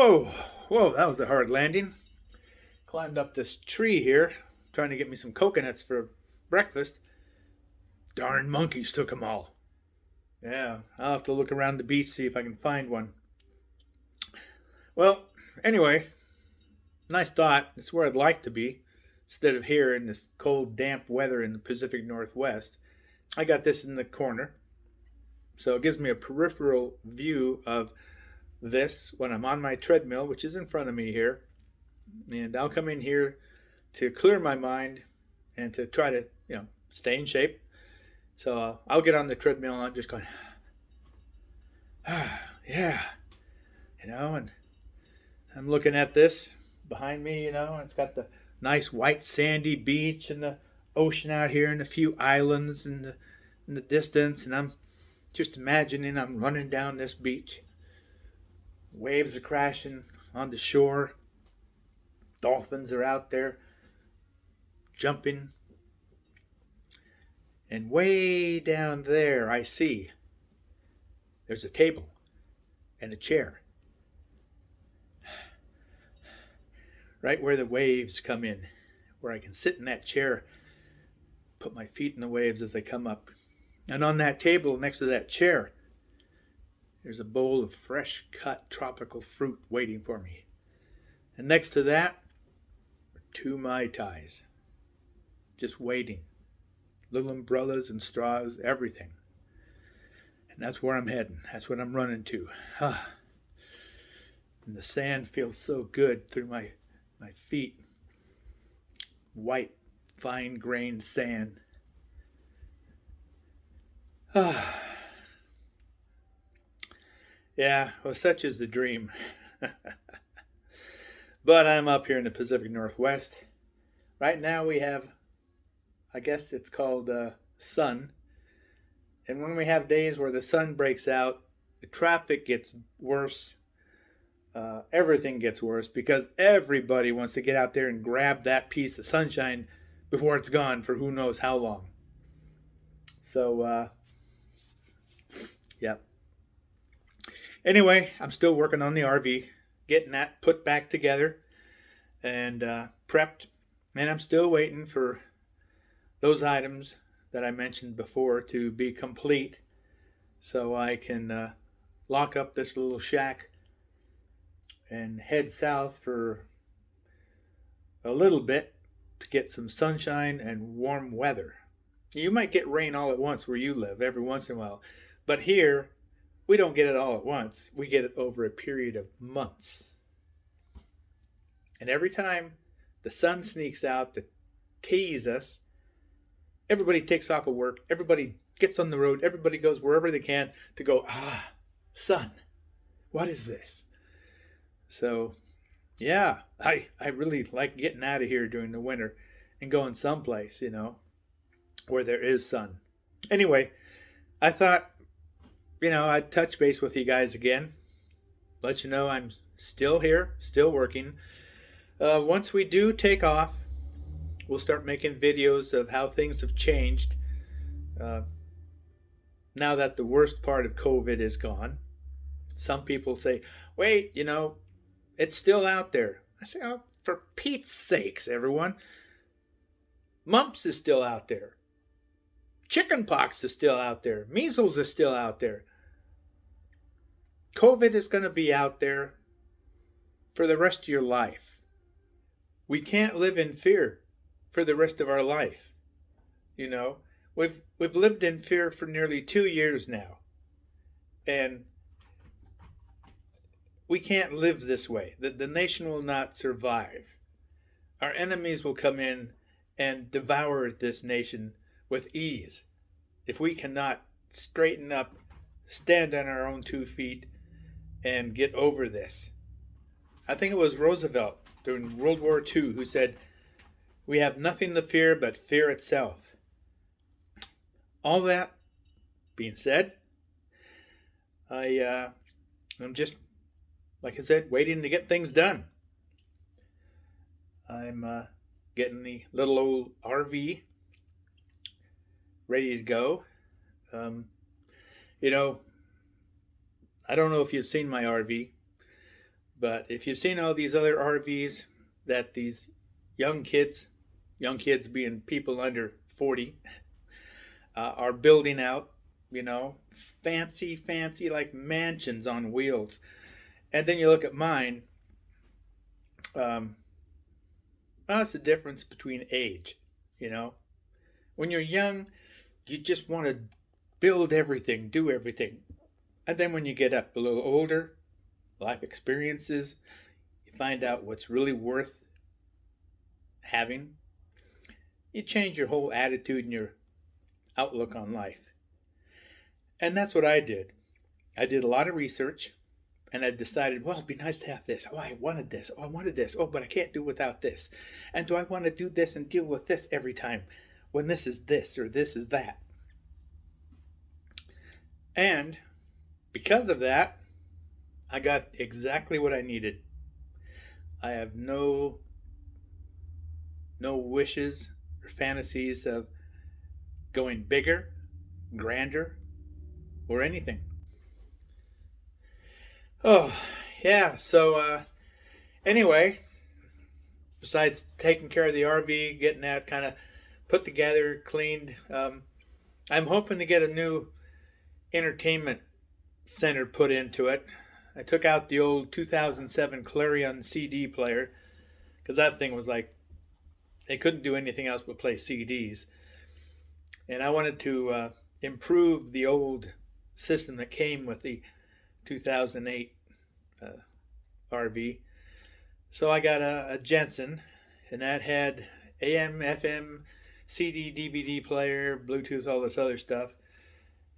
Whoa, whoa, that was a hard landing. Climbed up this tree here, trying to get me some coconuts for breakfast. Darn monkeys took them all. Yeah, I'll have to look around the beach, see if I can find one. Well, anyway, nice thought. It's where I'd like to be, instead of here in this cold, damp weather in the Pacific Northwest. I got this in the corner, so it gives me a peripheral view of this when I'm on my treadmill, which is in front of me here. And I'll come in here to clear my mind and to try to, stay in shape. So I'll get on the treadmill and I'm just going, yeah, and I'm looking at this behind me, it's got the nice white sandy beach and the ocean out here and a few islands in the distance. And I'm just imagining I'm running down this beach. Waves are crashing on the shore. Dolphins are out there jumping. And way down there I see there's a table and a chair. Right where the waves come in, where I can sit in that chair, put my feet in the waves as they come up. And on that table next to that chair, there's a bowl of fresh cut tropical fruit waiting for me. And next to that are 2 Mai Tais, just waiting. Little umbrellas and straws, everything. And that's where I'm heading. That's what I'm running to. And the sand feels so good through my feet. White, fine-grained sand. Yeah, well, such is the dream. But I'm up here in the Pacific Northwest. Right now we have, I guess it's called sun. And when we have days where the sun breaks out, the traffic gets worse. Everything gets worse because everybody wants to get out there and grab that piece of sunshine before it's gone for who knows how long. So, yeah. Anyway, I'm still working on the RV, getting that put back together and prepped. And I'm still waiting for those items that I mentioned before to be complete so I can lock up this little shack and head south for a little bit to get some sunshine and warm weather. You might get rain all at once where you live every once in a while, but here we don't get it all at once. We get it over a period of months. And every time the sun sneaks out to tease us, everybody takes off of work, everybody gets on the road, everybody goes wherever they can to go, sun, what is this? So, yeah, I really like getting out of here during the winter and going someplace, where there is sun. Anyway, I thought, I'd touch base with you guys again. Let you know I'm still here, still working. Once we do take off, we'll start making videos of how things have changed now that the worst part of COVID is gone. Some people say, wait, it's still out there. I say, oh, for Pete's sakes, everyone. Mumps is still out there. Chickenpox is still out there. Measles is still out there. COVID is going to be out there for the rest of your life. We can't live in fear for the rest of our life. We've lived in fear for nearly 2 years now. And we can't live this way. The nation will not survive. Our enemies will come in and devour this nation with ease if we cannot straighten up, stand on our own 2 feet, and get over this. I think it was Roosevelt during World War II who said, we have nothing to fear but fear itself. All that being said, I'm just, like I said, waiting to get things done. I'm getting the little old RV ready to go. I don't know if you've seen my RV, But if you've seen all these other RVs that these young kids being people under 40, are building out, fancy, like mansions on wheels. And then you look at mine. That's the difference between age. When you're young, you just want to build everything, do everything. And then when you get up a little older, life experiences, you find out what's really worth having. You change your whole attitude and your outlook on life. And that's what I did. I did a lot of research, and I decided, well, it'd be nice to have this. Oh, I wanted this. Oh, I wanted this. Oh, but I can't do without this. And do I want to do this and deal with this every time when this is this or this is that? And because of that, I got exactly what I needed. I have no wishes or fantasies of going bigger, grander, or anything. Oh, yeah. So, anyway, besides taking care of the RV, getting that kind of put together, cleaned, I'm hoping to get a new entertainment center put into it. I took out the old 2007 Clarion CD player because that thing was like, they couldn't do anything else but play CDs. And I wanted to improve the old system that came with the 2008 RV. So I got a Jensen, and that had AM, FM, CD, DVD player, Bluetooth, all this other stuff.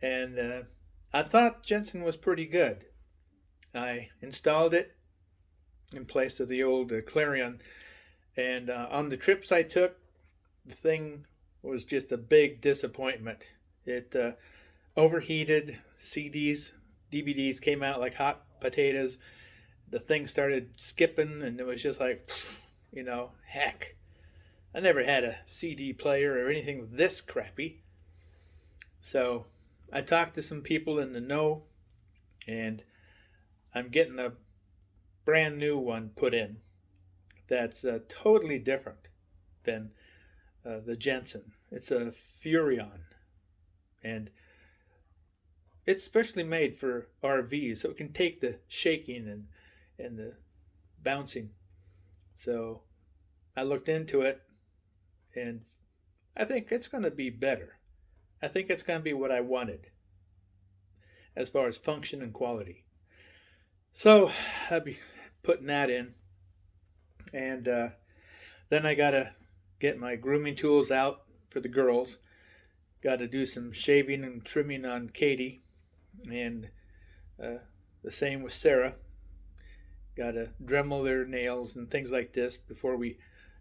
And I thought Jensen was pretty good. I installed it in place of the old Clarion. And on the trips I took, the thing was just a big disappointment. It overheated. CDs, DVDs came out like hot potatoes. The thing started skipping, and it was just like, heck. I never had a CD player or anything this crappy. So I talked to some people in the know, and I'm getting a brand new one put in that's totally different than the Jensen. It's a Furion, and it's specially made for RVs, so it can take the shaking and the bouncing. So I looked into it, and I think it's going to be better. I think it's going to be what I wanted as far as function and quality. So I'll be putting that in. And then I got to get my grooming tools out for the girls. Got to do some shaving and trimming on Katie. And the same with Sarah. Got to Dremel their nails and things like this before we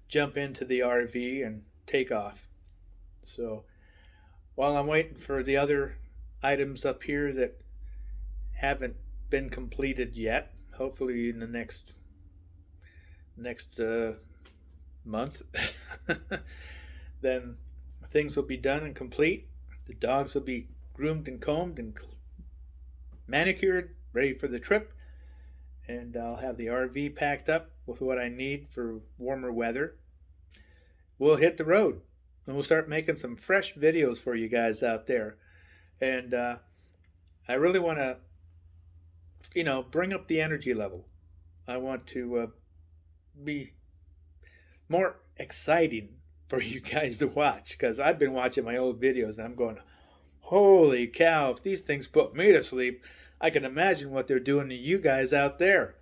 jump into the RV and take off. So while I'm waiting for the other items up here that haven't been completed yet, hopefully in the next month, then things will be done and complete. The dogs will be groomed and combed and manicured, ready for the trip. And I'll have the RV packed up with what I need for warmer weather. We'll hit the road, and we'll start making some fresh videos for you guys out there. And I really want to, bring up the energy level. I want to be more exciting for you guys to watch, because I've been watching my old videos and I'm going, holy cow, if these things put me to sleep, I can imagine what they're doing to you guys out there.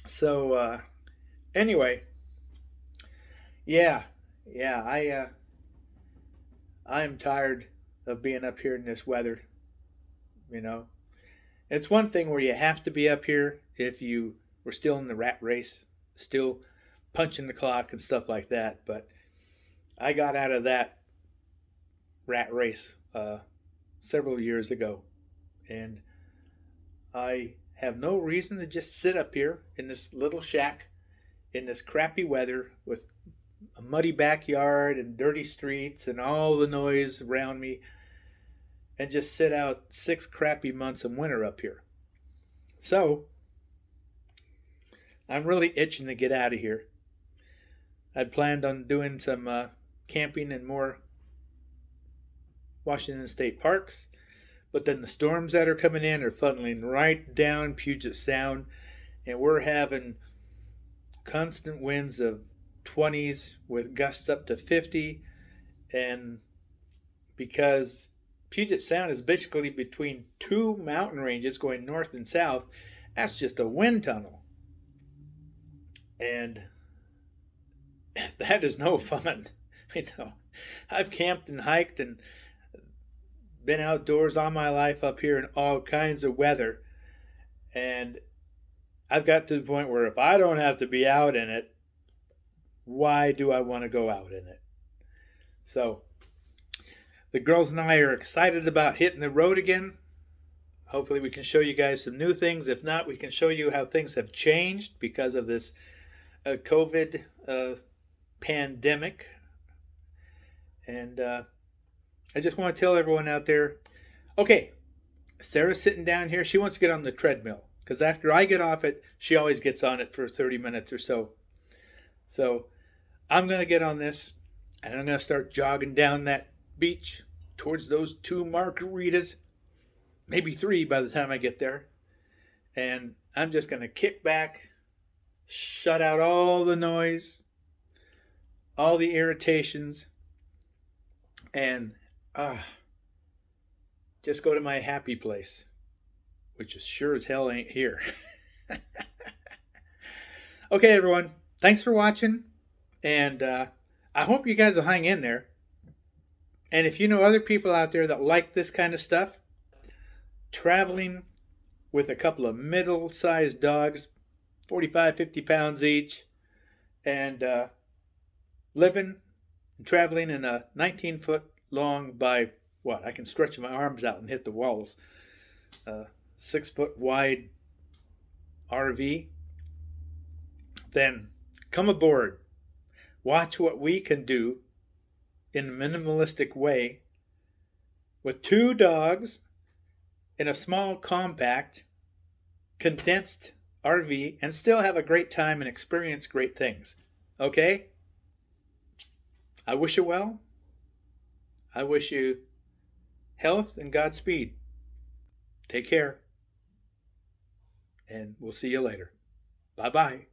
So anyway, I'm tired of being up here in this weather. It's one thing where you have to be up here if you were still in the rat race, still punching the clock and stuff like that. But I got out of that rat race several years ago, and I have no reason to just sit up here in this little shack in this crappy weather with a muddy backyard and dirty streets and all the noise around me, and just sit out 6 crappy months of winter up here. So I'm really itching to get out of here. I'd planned on doing some camping in more Washington State parks, but then the storms that are coming in are funneling right down Puget Sound, and we're having constant winds of 20s with gusts up to 50. And because Puget Sound is basically between two mountain ranges going north and south, that's just a wind tunnel. And that is no fun. I've camped and hiked and been outdoors all my life up here in all kinds of weather. And I've got to the point where if I don't have to be out in it, why do I want to go out in it? So the girls and I are excited about hitting the road again. Hopefully we can show you guys some new things. If not, we can show you how things have changed because of this COVID pandemic. And I just want to tell everyone out there, okay, Sarah's sitting down here. She wants to get on the treadmill because after I get off it, she always gets on it for 30 minutes or so. So I'm going to get on this and I'm going to start jogging down that beach towards those 2 margaritas, maybe 3 by the time I get there. And I'm just going to kick back, shut out all the noise, all the irritations, and just go to my happy place, which is sure as hell ain't here. Okay, everyone, thanks for watching, and I hope you guys will hang in there. And if you know other people out there that like this kind of stuff, traveling with a couple of middle-sized dogs, 45, 50 pounds each, and living and traveling in a 19-foot long by, what, I can stretch my arms out and hit the walls, 6-foot wide RV, then come aboard. Watch what we can do in a minimalistic way with 2 dogs in a small, compact, condensed RV and still have a great time and experience great things. Okay? I wish you well. I wish you health and Godspeed. Take care. And we'll see you later. Bye-bye.